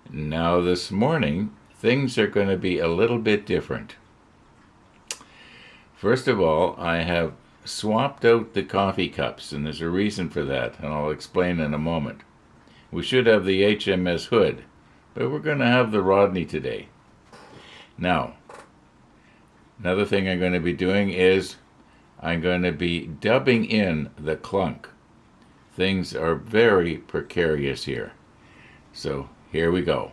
Now, this morning, things are going to be a little bit different. First of all, I have swapped out the coffee cups, and there's a reason for that, and I'll explain in a moment. We should have the HMS Hood, but we're going to have the Rodney today. Now, another thing I'm going to be doing is I'm going to be dubbing in the clunk. Things are very precarious here. So here we go.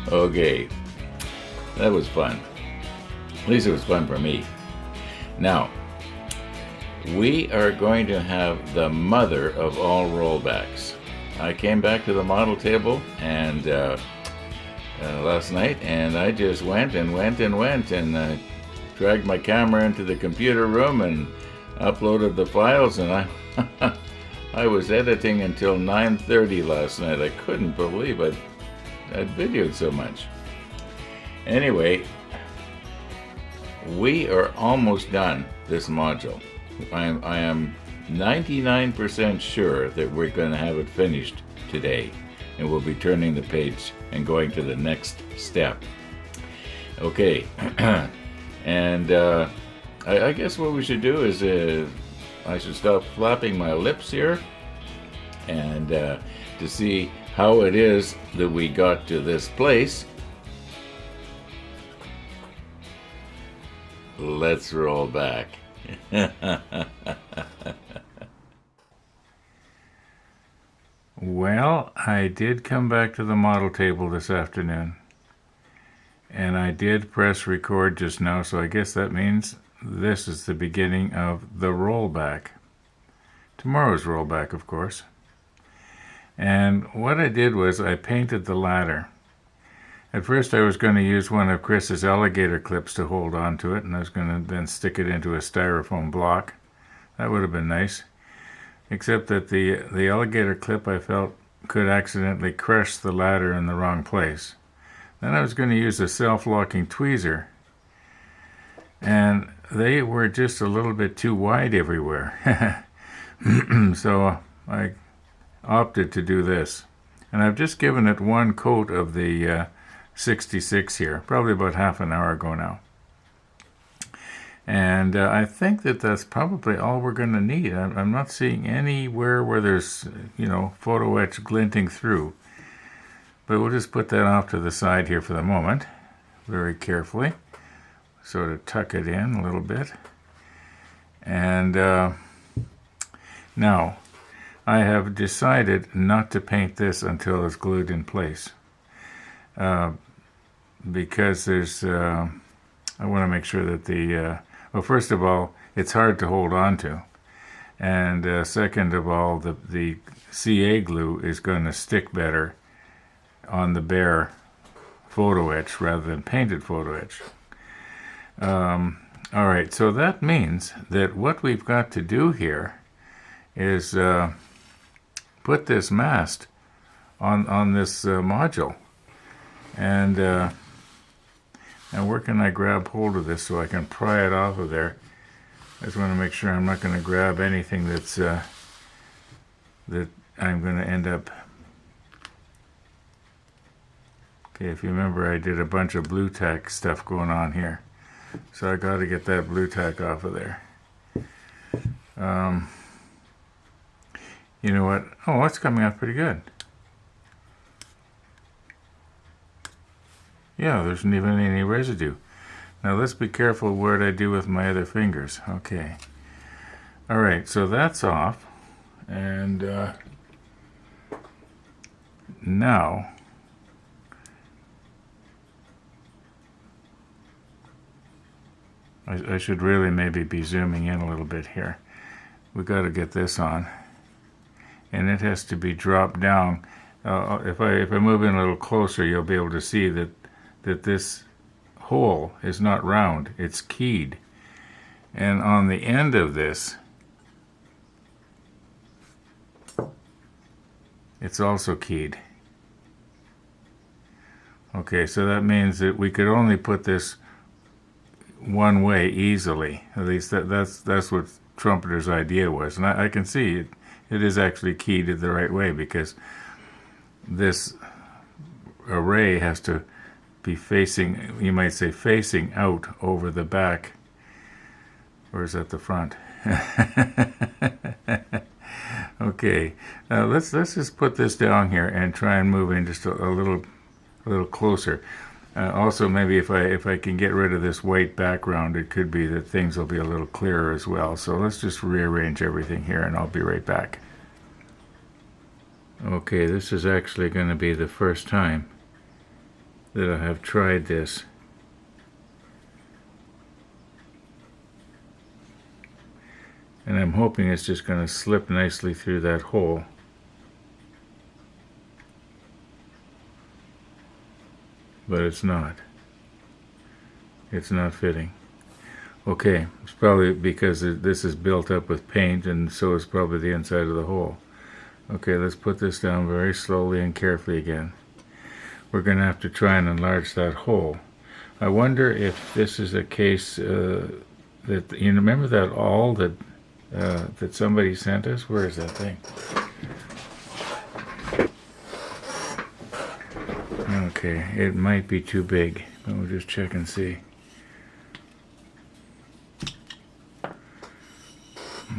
Okay, that was fun. At least it was fun for me. Now, we are going to have the mother of all rollbacks. I came back to the model table and last night, and I just went and dragged my camera into the computer room and uploaded the files, and I was editing until 9:30 last night. I couldn't believe I'd videoed so much. Anyway, we are almost done this module. I am 99% sure that we're going to have it finished today, and we'll be turning the page and going to the next step. Okay, and I guess what we should do is I should stop flapping my lips here and to see how it is that we got to this place. Let's roll back. Well, I did come back to the model table this afternoon, and I did press record just now, so I guess that means this is the beginning of the rollback. Tomorrow's rollback, of course. And what I did was I painted the ladder. At first I was going to use one of Chris's alligator clips to hold on to it, and I was going to then stick it into a styrofoam block. That would have been nice. Except that the alligator clip, I felt, could accidentally crush the ladder in the wrong place. Then I was going to use a self-locking tweezer, and they were just a little bit too wide everywhere. So I opted to do this. And I've just given it one coat of the 66 here, probably about half an hour ago now. And I think that that's probably all we're going to need. I'm not seeing anywhere where there's, photo etch glinting through. But we'll just put that off to the side here for the moment, very carefully. Sort of tuck it in a little bit. And now, I have decided not to paint this until it's glued in place. Because there's, I want to make sure that well, first of all, it's hard to hold on to. And second of all, the CA glue is going to stick better on the bare photo etch rather than painted photo etch. All right, so that means that what we've got to do here is put this mast on this module. And where can I grab hold of this so I can pry it off of there? I just want to make sure I'm not going to grab anything that's that I'm going to end up. Okay, if you remember, I did a bunch of blue tack stuff going on here, so I got to get that blue tack off of there. You know what? Oh, it's coming out pretty good. Yeah, there isn't even any residue. Now let's be careful what I do with my other fingers. Okay. All right, so that's off. And now I should really maybe be zooming in a little bit here. We got to get this on. And it has to be dropped down. If I move in a little closer, you'll be able to see that this hole is not round, it's keyed. And on the end of this, it's also keyed. Okay, so that means that we could only put this one way easily. At least that's what Trumpeter's idea was. And I can see it is actually keyed the right way, because this array has to be facing, you might say, facing out over the back. Or is that the front? Okay, let's just put this down here and try and move in just a little closer. Also, maybe if I can get rid of this white background, it could be that things will be a little clearer as well. So let's just rearrange everything here, and I'll be right back. Okay, this is actually going to be the first time that I have tried this. And I'm hoping it's just going to slip nicely through that hole. But it's not. It's not fitting. Okay, it's probably because this is built up with paint, and so is probably the inside of the hole. Okay, let's put this down very slowly and carefully again. We're going to have to try and enlarge that hole. I wonder if this is a case that, you remember that awl that somebody sent us? Where is that thing? Okay, it might be too big, but we'll just check and see.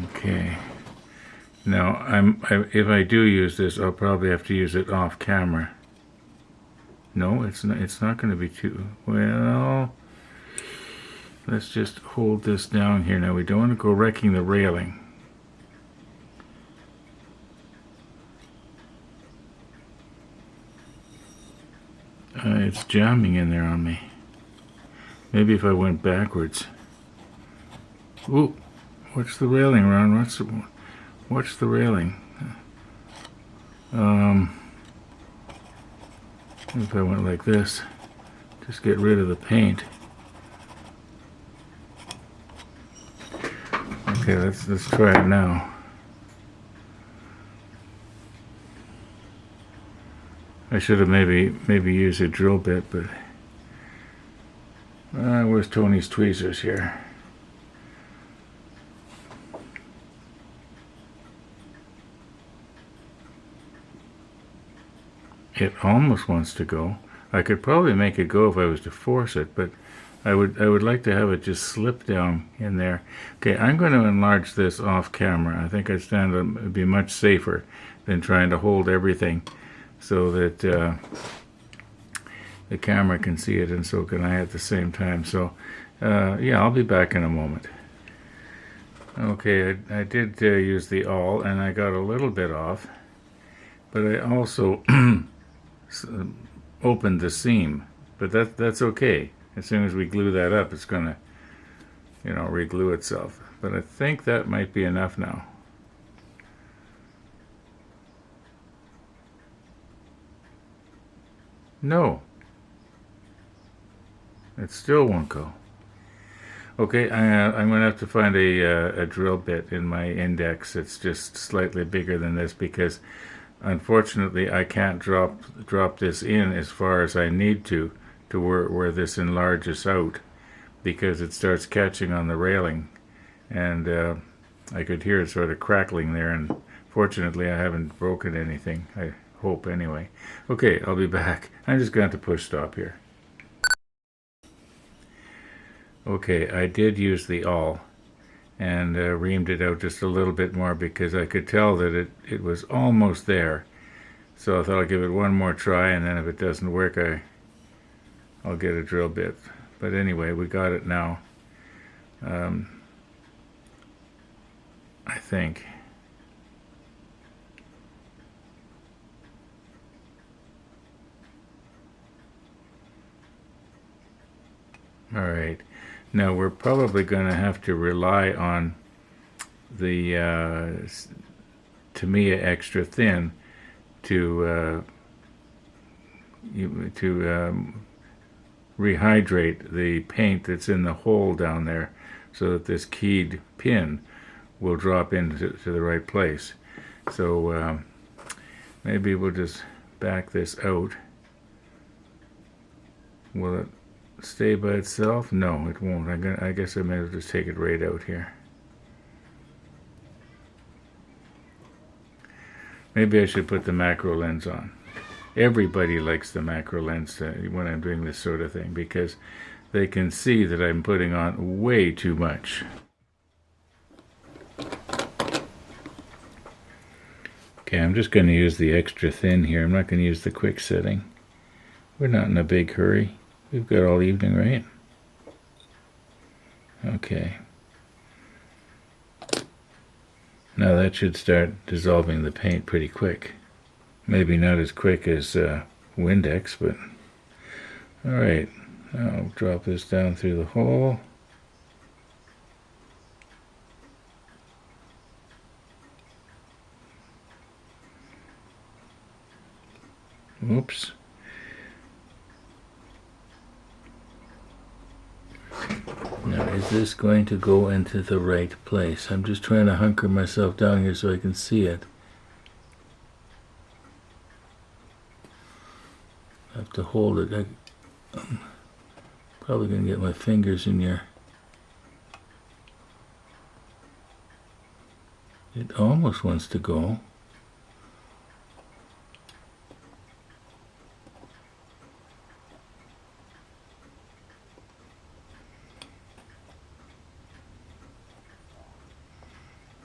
Okay. Now, if I do use this, I'll probably have to use it off camera. No, it's not going to be too well. Let's just hold this down here. Now, we don't want to go wrecking the railing. It's jamming in there on me. Maybe if I went backwards. Ooh, what's the railing, Ron? What's the railing? If I went like this, just get rid of the paint. Okay, let's try it now. I should have maybe used a drill bit, but where's Tony's tweezers here? It almost wants to go. I could probably make it go if I was to force it, but I would like to have it just slip down in there. Okay, I'm going to enlarge this off camera. I think it'd be much safer than trying to hold everything so that the camera can see it and so can I at the same time. So yeah, I'll be back in a moment. Okay, I did use the awl, and I got a little bit off, but I also opened the seam, but that's okay. As soon as we glue that up, it's gonna, re-glue itself. But I think that might be enough now. No, it still won't go. Okay, I'm going to have to find a drill bit in my index. It's just slightly bigger than this, because unfortunately I can't drop this in as far as I need to where this enlarges out, because it starts catching on the railing, and I could hear it sort of crackling there, and fortunately I haven't broken anything. I hope, anyway. Okay, I'll be back. I'm just going to push stop here. Okay, I did use the awl and reamed it out just a little bit more, because I could tell that it was almost there. So I thought I'd give it one more try, and then if it doesn't work, I'll get a drill bit. But anyway, we got it now. I think. All right. Now we're probably going to have to rely on the Tamiya extra thin to rehydrate the paint that's in the hole down there, so that this keyed pin will drop into the right place. So maybe we'll just back this out. Will it stay by itself? No, it won't. I guess I may as well just take it right out here. Maybe I should put the macro lens on. Everybody likes the macro lens when I'm doing this sort of thing, because they can see that I'm putting on way too much. Okay, I'm just going to use the extra thin here. I'm not going to use the quick setting. We're not in a big hurry. We've got all evening, right? Okay. Now that should start dissolving the paint pretty quick. Maybe not as quick as Windex, but alright. I'll drop this down through the hole. Oops. Now, is this going to go into the right place? I'm just trying to hunker myself down here so I can see it. I have to hold it. I'm probably going to get my fingers in here. It almost wants to go.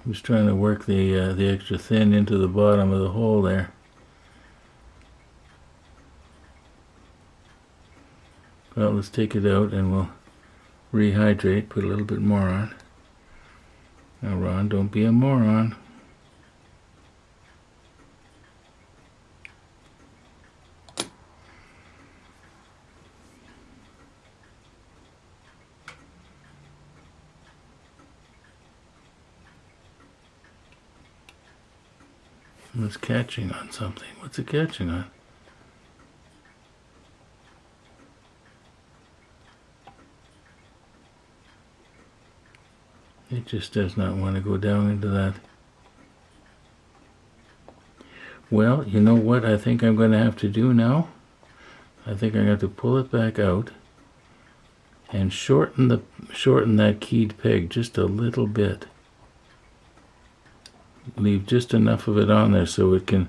I'm just trying to work the extra thin into the bottom of the hole there. Well, let's take it out and we'll rehydrate, put a little bit more on. Now, Ron, don't be a moron. It's catching on something. What's it catching on? It just does not want to go down into that. Well, you know what I think I'm going to have to do now? I think I'm going to have to pull it back out and shorten that keyed peg just a little bit. Leave just enough of it on there so it can,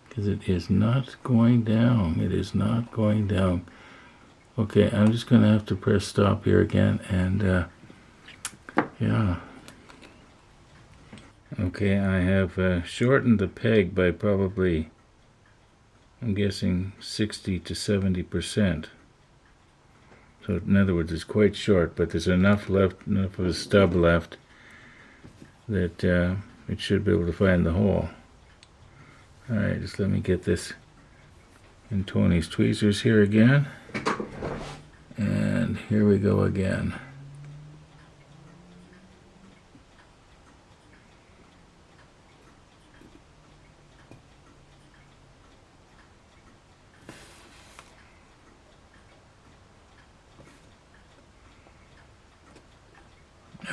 because it is not going down. It is not going down. Okay, I'm just going to have to press stop here again, and yeah. Okay, I have shortened the peg by probably, I'm guessing 60 to 70%. So in other words, it's quite short, but there's enough left, enough of a stub left that it should be able to find the hole. Alright, just let me get this in Tony's tweezers here again. And here we go again.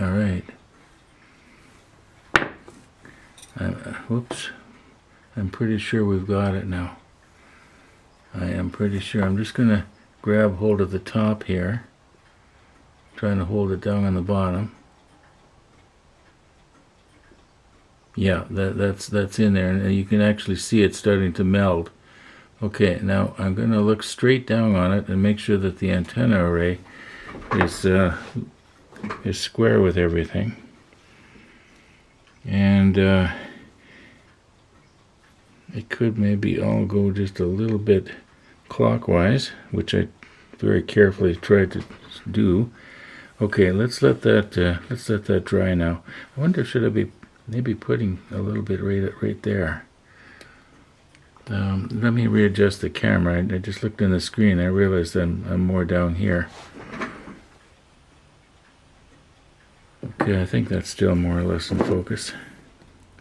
Alright. Whoops. I'm pretty sure we've got it now. I am pretty sure. I'm just going to grab hold of the top here. Trying to hold it down on the bottom. Yeah, that's in there, and you can actually see it starting to meld. Okay, now I'm going to look straight down on it and make sure that the antenna array is square with everything. And it could maybe all go just a little bit clockwise, which I very carefully tried to do. Okay, let's let that dry now. I wonder, should I be maybe putting a little bit right there? Let me readjust the camera. I just looked in the screen. I realized I'm more down here. Okay, I think that's still more or less in focus.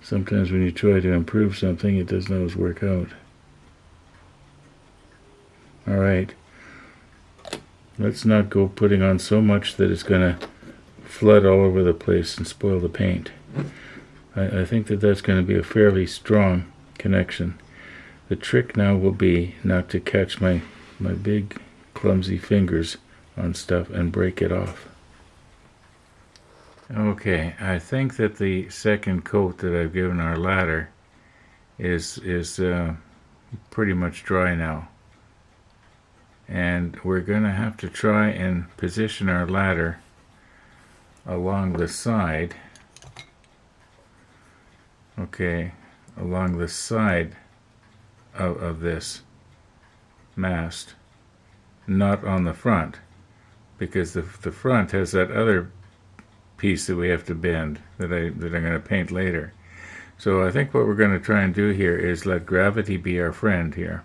Sometimes when you try to improve something, it doesn't always work out. Alright. Let's not go putting on so much that it's going to flood all over the place and spoil the paint. I think that's going to be a fairly strong connection. The trick now will be not to catch my big clumsy fingers on stuff and break it off. Okay, I think that the second coat that I've given our ladder is pretty much dry now. And we're going to have to try and position our ladder along the side. Okay, along the side of this mast, not on the front, because the front has that other piece that we have to bend that I'm going to paint later. So I think what we're going to try and do here is let gravity be our friend here.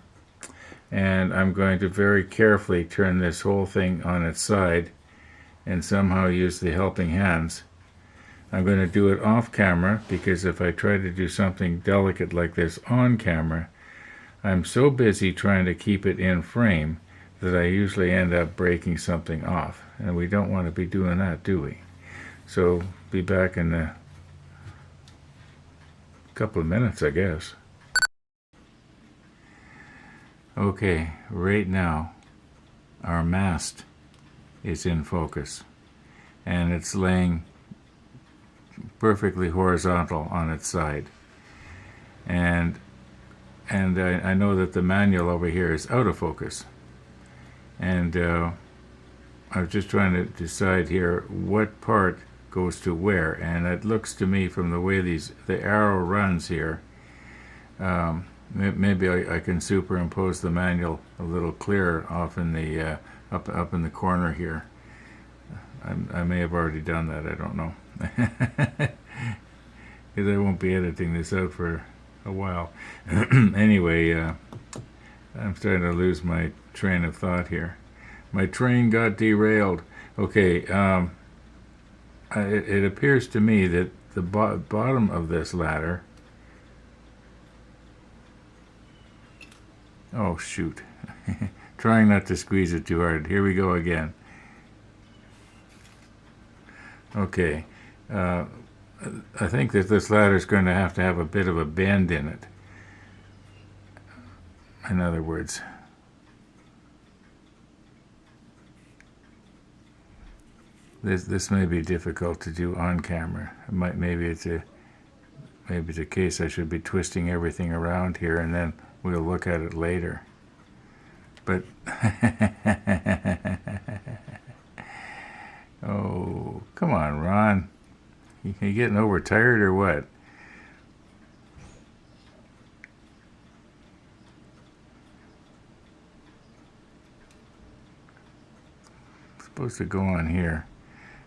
And I'm going to very carefully turn this whole thing on its side and somehow use the helping hands. I'm going to do it off camera, because if I try to do something delicate like this on camera, I'm so busy trying to keep it in frame that I usually end up breaking something off. And we don't want to be doing that, do we? So be back in a couple of minutes, I guess. Okay, right now our mast is in focus, and it's laying perfectly horizontal on its side. And I know that the manual over here is out of focus. And I was just trying to decide here what part goes to where, and it looks to me from the way the arrow runs here, maybe I can superimpose the manual a little clearer off in the up in the corner here. I may have already done that, I don't know, because I won't be editing this out for a while. Anyway, I'm starting to lose my train of thought here. My train got derailed. Okay, it appears to me that the bottom of this ladder... Oh, shoot. Trying not to squeeze it too hard. Here we go again. Okay. I think that this ladder is going to have a bit of a bend in it. In other words, this may be difficult to do on camera. Maybe it's a case I should be twisting everything around here, and then we'll look at it later. But oh, come on, Ron. You getting overtired or what? It's supposed to go on here.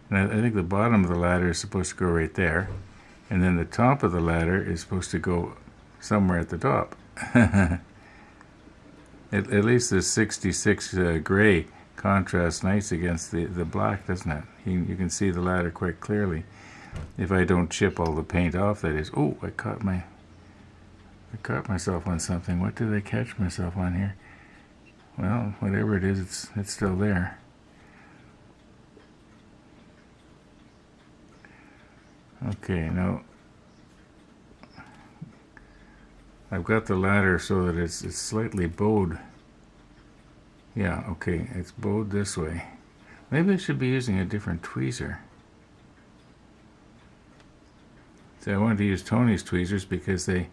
And I think the bottom of the ladder is supposed to go right there. And then the top of the ladder is supposed to go somewhere at the top. At least the 66 gray contrasts nice against the black, doesn't it? You can see the ladder quite clearly. If I don't chip all the paint off, that is. Oh, I caught myself on something. What did I catch myself on here? Well, whatever it is, it's still there. Okay, now I've got the ladder so that it's slightly bowed. Yeah, okay, it's bowed this way. Maybe I should be using a different tweezer. See, I wanted to use Tony's tweezers because they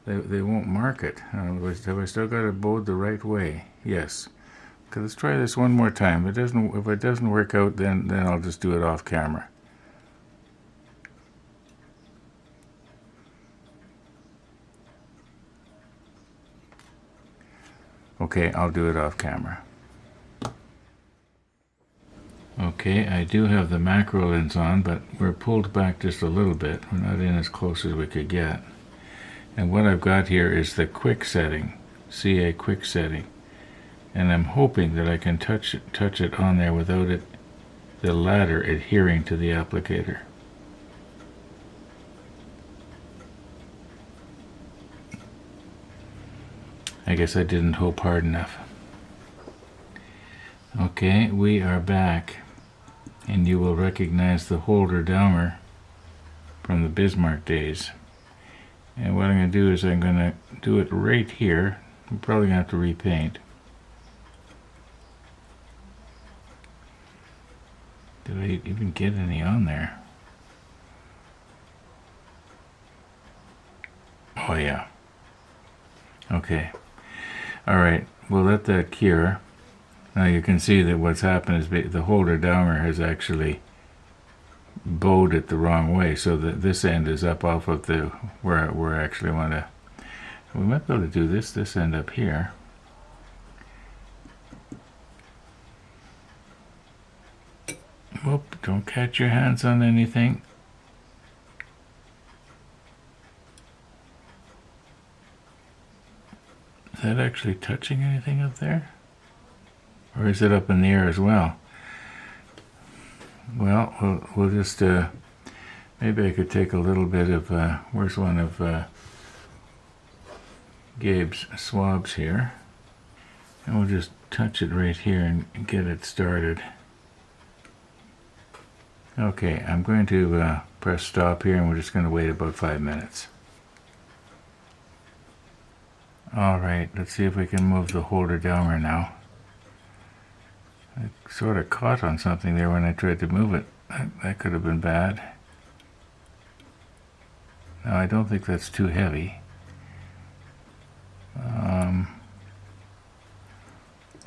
won't mark it. Have I still got it bowed the right way? Yes. Okay, let's try this one more time. If it doesn't work out, then I'll just do it off camera. Okay, I'll do it off camera. Okay, I do have the macro lens on, but we're pulled back just a little bit. We're not in as close as we could get. And what I've got here is the quick setting, CA quick setting. And I'm hoping that I can touch it on there without the ladder adhering to the applicator. I guess I didn't hope hard enough. Okay, we are back, and you will recognize the holder downer from the Bismarck days. And what I'm going to do is I'm going to do it right here. I'm probably going to have to repaint. Did I even get any on there? Oh yeah. Okay. Alright, we'll let that cure. Now you can see that what's happened is the holder downer has actually bowed it the wrong way, so that this end is up off of the where I actually want to. We might be able to do this end up here. Whoop, don't catch your hands on anything. Is that actually touching anything up there? Or is it up in the air as well? Well, we'll just, maybe I could take a little bit of, where's one of Gabe's swabs here? And we'll just touch it right here and get it started. Okay, I'm going to press stop here, and we're just going to wait about 5 minutes. Alright, let's see if we can move the holder downer now. I sort of caught on something there when I tried to move it. That could have been bad. No, I don't think that's too heavy.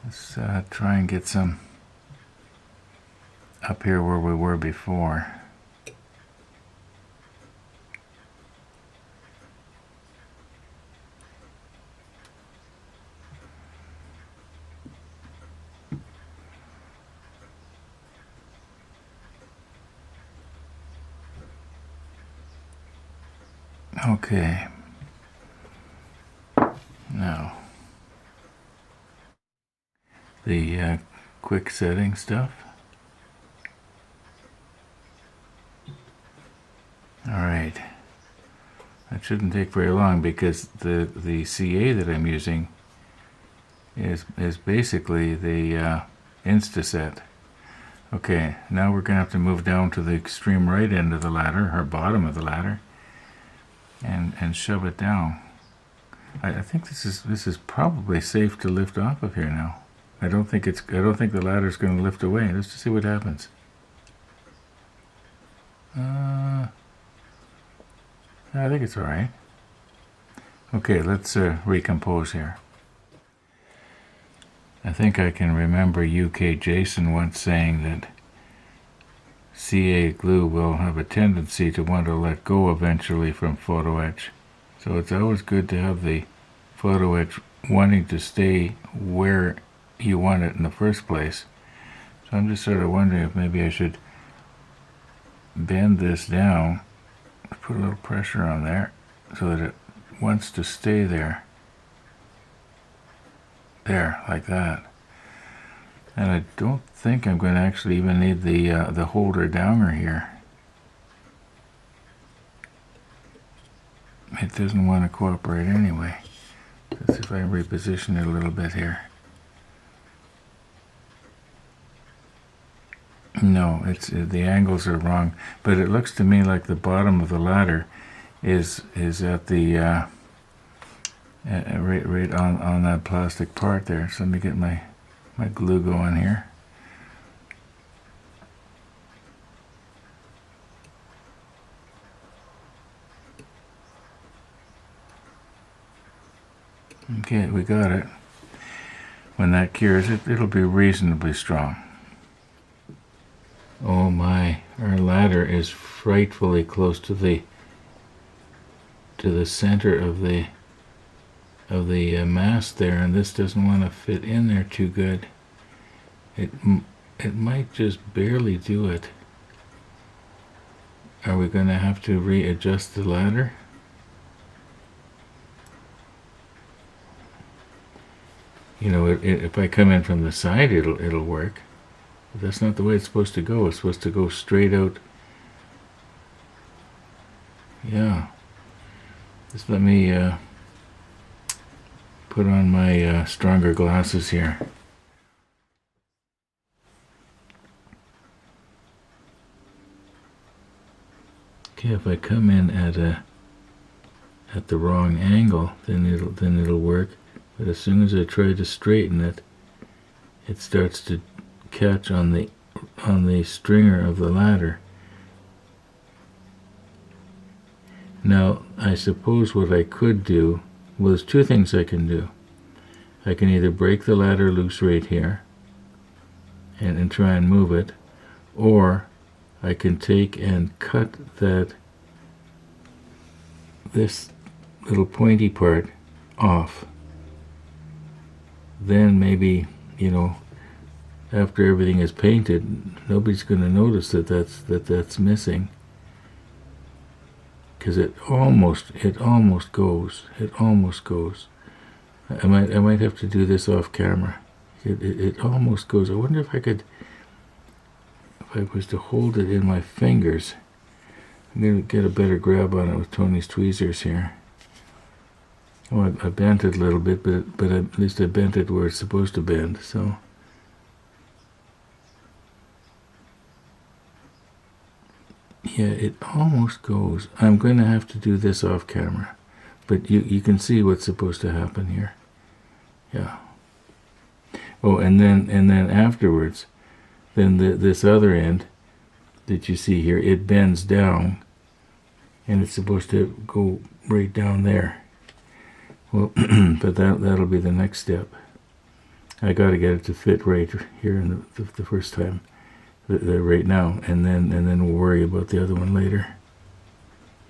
Let's try and get some up here where we were before. Okay. Now, the quick setting stuff. Alright. That shouldn't take very long because the CA that I'm using is basically the Instaset. Okay, now we're going to have to move down to the extreme right end of the ladder, or bottom of the ladder, and shove it down. I think this is probably safe to lift off of here now. I don't think the ladder's going to lift away. Let's just see what happens. I think it's all right. Okay, let's recompose here. I think I can remember UK Jason once saying that CA glue will have a tendency to want to let go eventually from photo etch. So it's always good to have the photo etch wanting to stay where you want it in the first place. So I'm just sort of wondering if maybe I should bend this down, put a little pressure on there so that it wants to stay there. There, like that. And I don't think I'm going to actually even need the holder downer here. It doesn't want to cooperate anyway. Let's see if I can reposition it a little bit here. No, the angles are wrong, but it looks to me like the bottom of the ladder is at the right on that plastic part there. So let me get my glue going here. Okay, we got it. When that cures, it'll be reasonably strong. Oh my, our ladder is frightfully close to the center of the mast there, and this doesn't want to fit in there too good. It might just barely do it. Are we going to have to readjust the ladder? You know, if I come in from the side, it'll work. But that's not the way it's supposed to go. It's supposed to go straight out. Yeah. Just let me put on my stronger glasses here. Okay, if I come in at the wrong angle, then it'll work. But as soon as I try to straighten it, it starts to catch on the stringer of the ladder. Now, I suppose what I could do, well, there's two things I can do. I can either break the ladder loose right here and try and move it, or I can take and cut this little pointy part off. Then maybe, after everything is painted, nobody's going to notice that's missing. Because it almost goes. It almost goes. I might have to do this off camera. It almost goes. I wonder if I was to hold it in my fingers. I'm going to get a better grab on it with Tony's tweezers here. Oh, I bent it a little bit, but at least I bent it where it's supposed to bend. So. Yeah, it almost goes. I'm going to have to do this off camera. But you can see what's supposed to happen here. Yeah. Oh, and then afterwards, then this other end that you see here, it bends down, and it's supposed to go right down there. Well, but that'll be the next step. I got to get it to fit right here in the first time, right now, and then we'll worry about the other one later.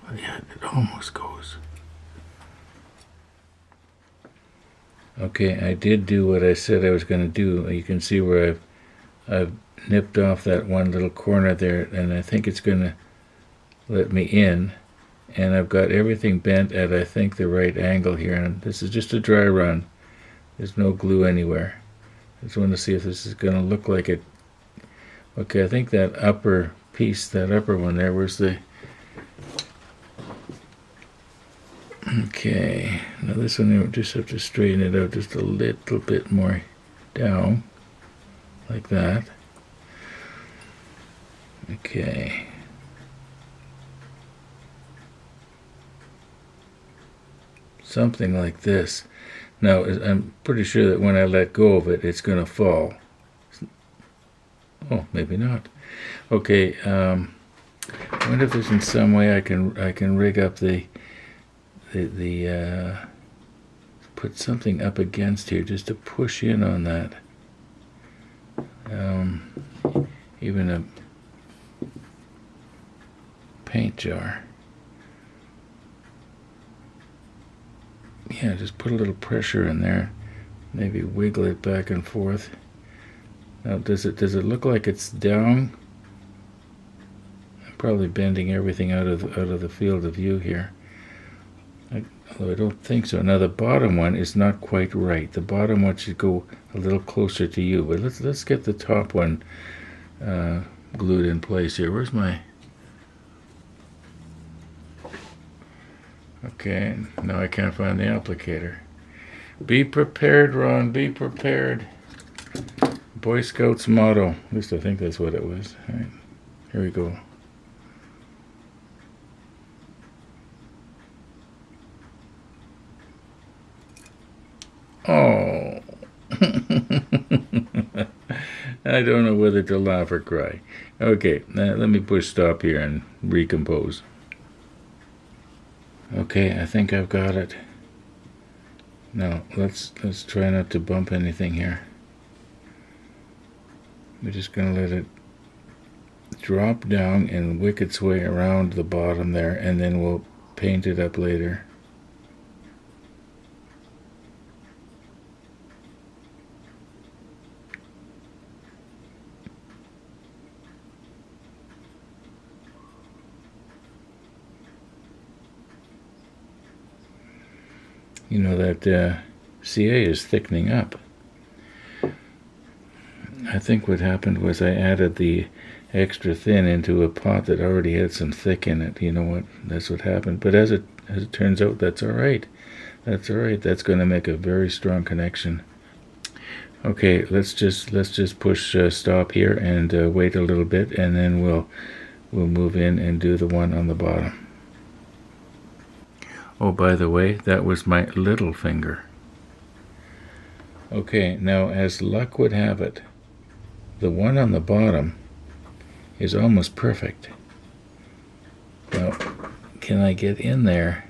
But yeah, it almost goes. Okay, I did do what I said I was going to do. You can see where I've nipped off that one little corner there, and I think it's going to let me in. And I've got everything bent at, I think, the right angle here. And this is just a dry run. There's no glue anywhere. I just want to see if this is going to look like it. Okay, I think that upper piece, that upper one there, where's the... Okay, now this one, we just have to straighten it out just a little bit more down, like that. Okay. Something like this. Now, I'm pretty sure that when I let go of it, it's going to fall. Oh, maybe not. Okay, I wonder if there's in some way I can rig up the put something up against here just to push in on that. Even a paint jar. Yeah, just put a little pressure in there. Maybe wiggle it back and forth. Now, does it look like it's down? I'm probably bending everything out of the field of view here. Although I don't think so. Now the bottom one is not quite right. The bottom one should go a little closer to you. But let's get the top one glued in place here. Where's my... Okay, now I can't find the applicator. Be prepared, Ron, be prepared. Boy Scouts motto. At least I think that's what it was. All right, here we go. Oh. I don't know whether to laugh or cry. Okay, let me push stop here and recompose. Okay, I think I've got it. Now, let's try not to bump anything here. We're just going to let it drop down and wick its way around the bottom there, and then we'll paint it up later. You know that CA is thickening up. I think what happened was I added the extra thin into a pot that already had some thick in it. You know what? That's what happened. But as it turns out, that's all right. That's all right. That's going to make a very strong connection. Okay, let's just push stop here and wait a little bit, and then we'll move in and do the one on the bottom. Oh, by the way, that was my little finger. Okay, now as luck would have it, the one on the bottom is almost perfect. Now, can I get in there?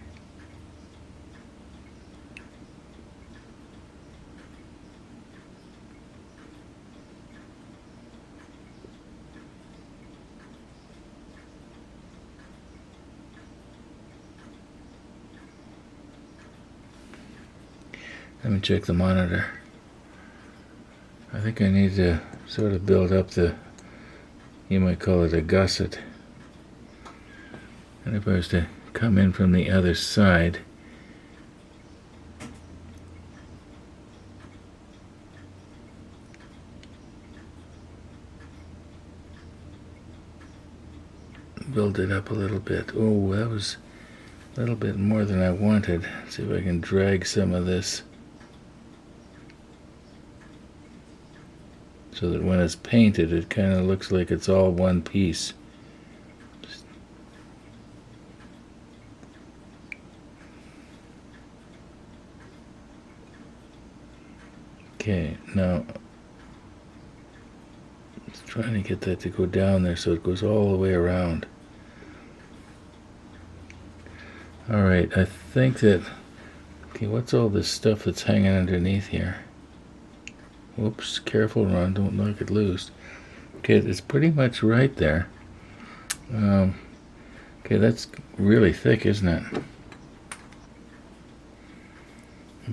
Let me check the monitor. I think I need to sort of build up the, you might call it a gusset. And if I was to come in from the other side, build it up a little bit. Oh, that was a little bit more than I wanted. Let's see if I can drag some of this so that when it's painted, it kind of looks like it's all one piece. Okay, now it's trying to get that to go down there so it goes all the way around. Alright, I think that, okay, what's all this stuff that's hanging underneath here? Whoops, careful, Ron, don't knock it loose. Okay, it's pretty much right there. Okay, that's really thick, isn't it?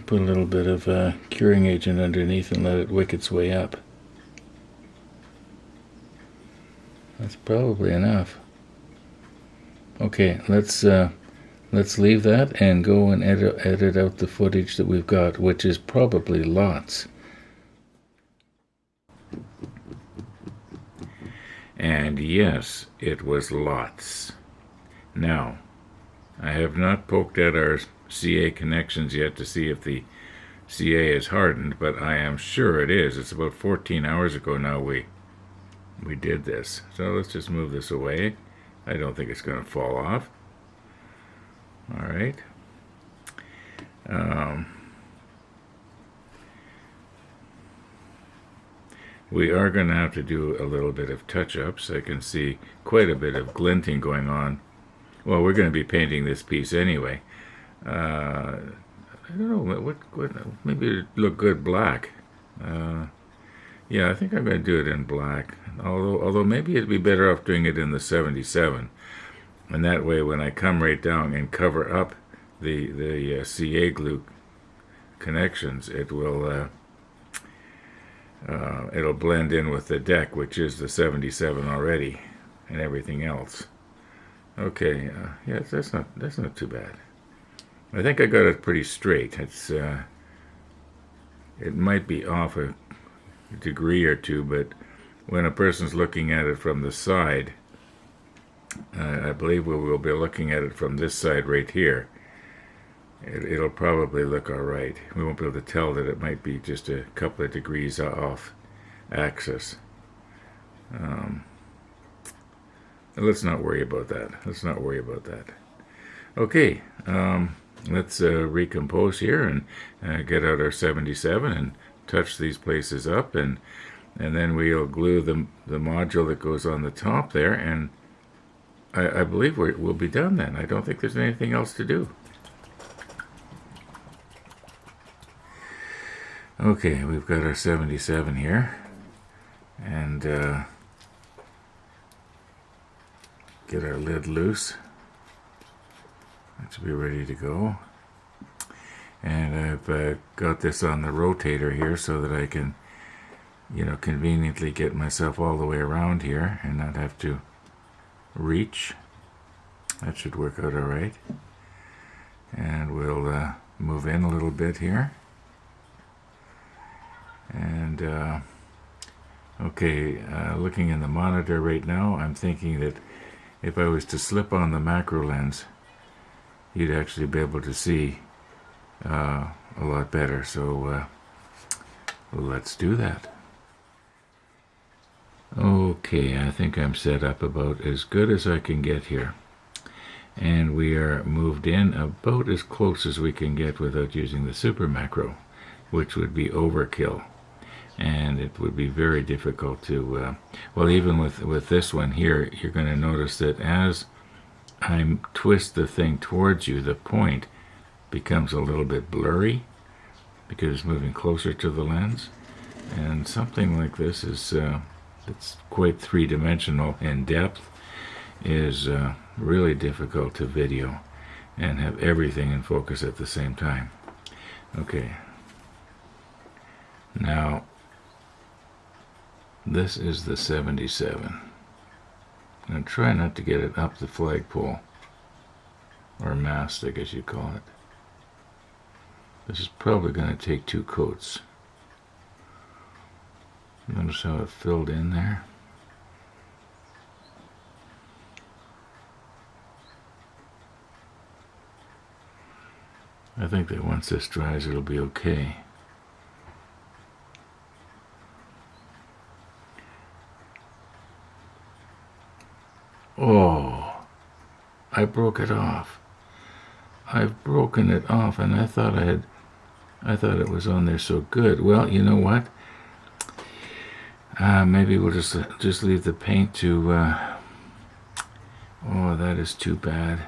Put a little bit of curing agent underneath and let it wick its way up. That's probably enough. Okay, let's leave that and go and edit out the footage that we've got, which is probably lots. And yes, it was lots. Now, I have not poked at our CA connections yet to see if the CA is hardened, but I am sure it is. It's about 14 hours ago now we did this. So let's just move this away. I don't think it's going to fall off. All right. We are going to have to do a little bit of touch-ups. I can see quite a bit of glinting going on. Well, we're going to be painting this piece anyway. I don't know, what maybe it'd look good black. Yeah, I think I'm going to do it in black. Although maybe it'd be better off doing it in the 77. And that way when I come right down and cover up the CA glue connections, it will it'll blend in with the deck, which is the 77 already, and everything else. Okay, yeah, that's not too bad. I think I got it pretty straight. It's it might be off a degree or two, but when a person's looking at it from the side, I believe we will be looking at it from this side right here. It'll probably look all right. We won't be able to tell that it might be just a couple of degrees off axis. Let's not worry about that. Let's not worry about that. Okay, let's recompose here and get out our 77 and touch these places up, and then we'll glue the module that goes on the top there, and I believe we'll be done then. I don't think there's anything else to do. Okay, we've got our 77 here, and get our lid loose. That should be ready to go. And I've got this on the rotator here so that I can, conveniently get myself all the way around here and not have to reach. That should work out all right. And we'll move in a little bit here. And okay, looking in the monitor right now, I'm thinking that if I was to slip on the macro lens, you'd actually be able to see a lot better. So let's do that. Okay, I think I'm set up about as good as I can get here. And we are moved in about as close as we can get without using the super macro, which would be overkill. and it would be very difficult to, well, even with this one here, you're going to notice that as I twist the thing towards you, the point becomes a little bit blurry because it's moving closer to the lens. And something like this is, it's quite three-dimensional in depth, is really difficult to video and have everything in focus at the same time. Okay. Now, this is the 77. And try not to get it up the flagpole, or mast, I guess you call it. This is probably going to take 2 coats. Notice how it filled in there. I think that once this dries, it'll be okay. Oh, I broke it off. I've broken it off, and I thought it was on there so good. Well, you know what? Maybe we'll just leave the paint to. Oh, that is too bad.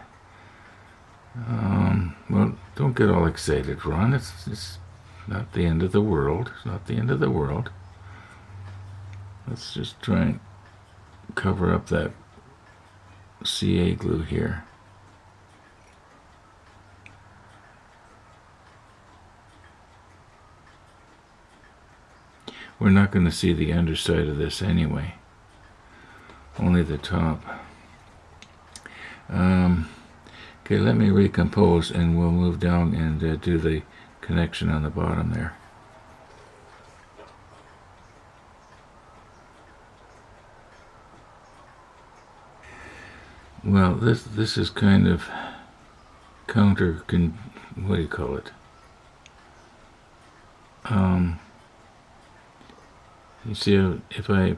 Well, don't get all excited, Ron. It's not the end of the world. It's not the end of the world. Let's just try and cover up that CA glue here. We're not going to see the underside of this anyway, only the top. Okay, let me recompose and we'll move down and do the connection on the bottom there. Well, this is kind of what do you call it? You see, if I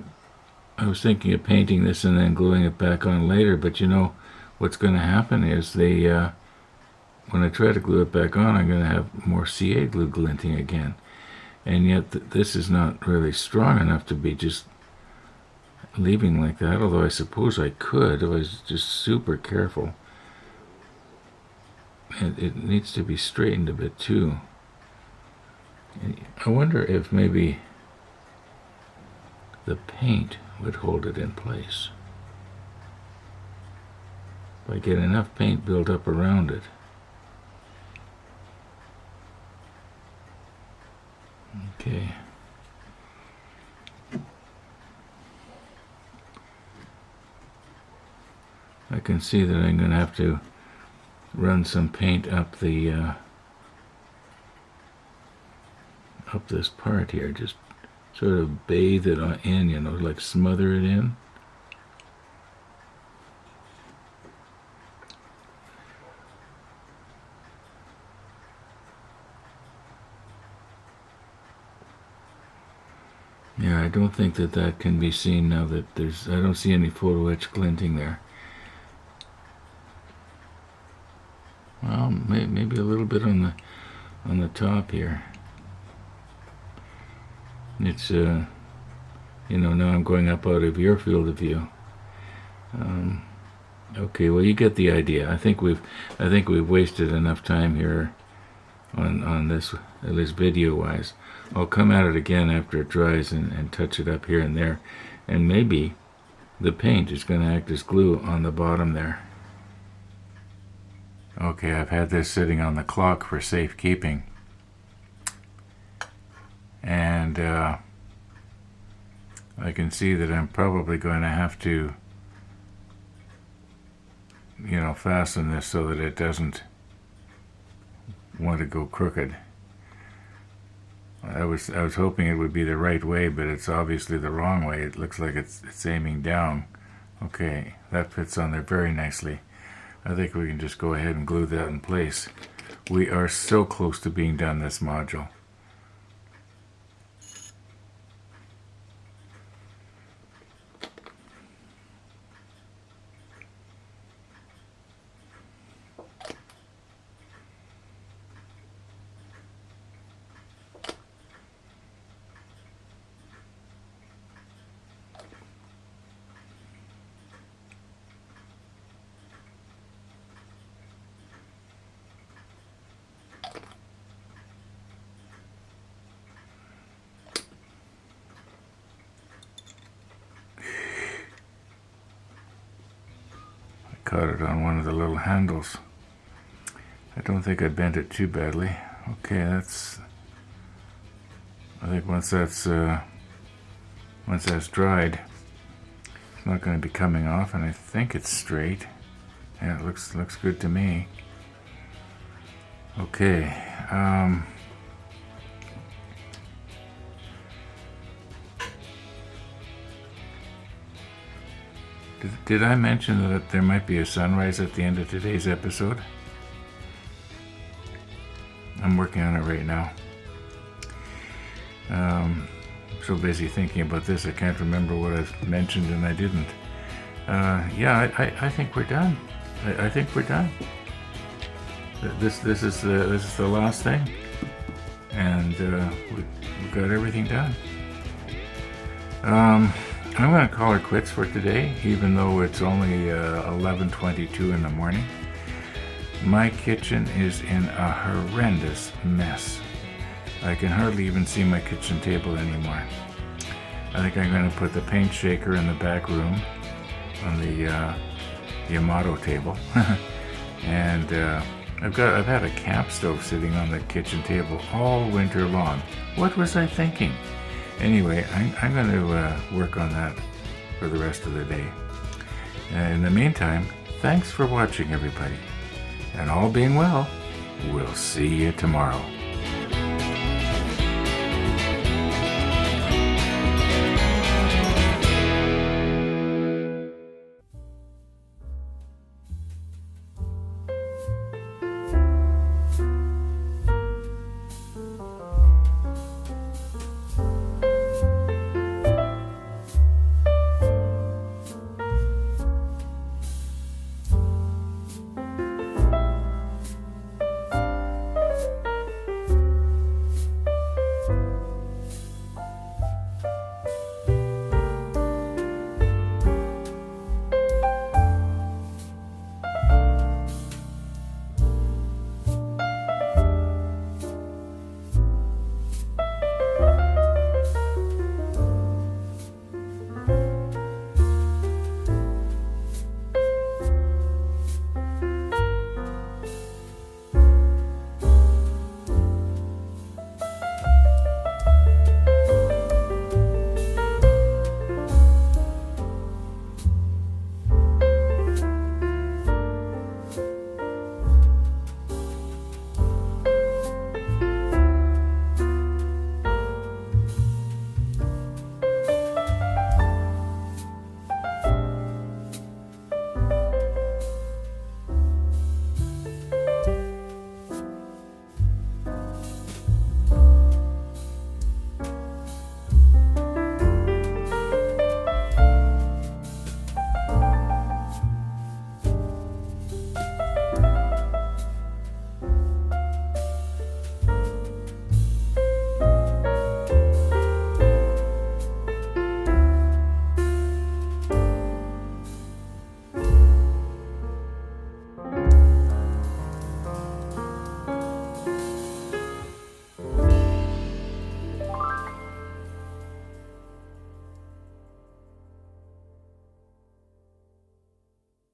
was thinking of painting this and then gluing it back on later, but you know, what's going to happen is when I try to glue it back on, I'm going to have more CA glue glinting again. And yet this is not really strong enough to be just leaving like that, although I suppose I could if I was just super careful. And it needs to be straightened a bit too. And I wonder if maybe the paint would hold it in place. If I get enough paint built up around it. Okay. I can see that I'm going to have to run some paint up the up this part here. Just sort of bathe it in, you know, like smother it in. Yeah, I don't think that can be seen now that I don't see any photo etch glinting there. Well, maybe a little bit on the top here. It's you know, now I'm going up out of your field of view. Okay, well, you get the idea. I think we've wasted enough time here on this, at least video-wise. I'll come at it again after it dries and touch it up here and there, and maybe the paint is going to act as glue on the bottom there. Okay, I've had this sitting on the clock for safekeeping, and I can see that I'm probably going to have to, you know, fasten this so that it doesn't want to go crooked. I was hoping it would be the right way, but it's obviously the wrong way. It looks like it's aiming down. Okay, that fits on there very nicely. I think we can just go ahead and glue that in place. We are so close to being done this module. caught it on one of the little handles. I don't think I bent it too badly. Okay, I think once that's dried, it's not going to be coming off, and I think it's straight. Yeah, it looks good to me. Okay. Did I mention that there might be a sunrise at the end of today's episode? I'm working on it right now. I'm so busy thinking about this, I can't remember what I've mentioned and I didn't. Yeah, I think we're done. I think we're done. This is the last thing, and we've got everything done. I'm going to call her quits for today, even though it's only 11:22 in the morning. My kitchen is in a horrendous mess. I can hardly even see my kitchen table anymore. I think I'm going to put the paint shaker in the back room on the Yamato table. And I've had a camp stove sitting on the kitchen table all winter long. What was I thinking? Anyway, I'm going to work on that for the rest of the day. In the meantime, thanks for watching, everybody. And all being well, we'll see you tomorrow.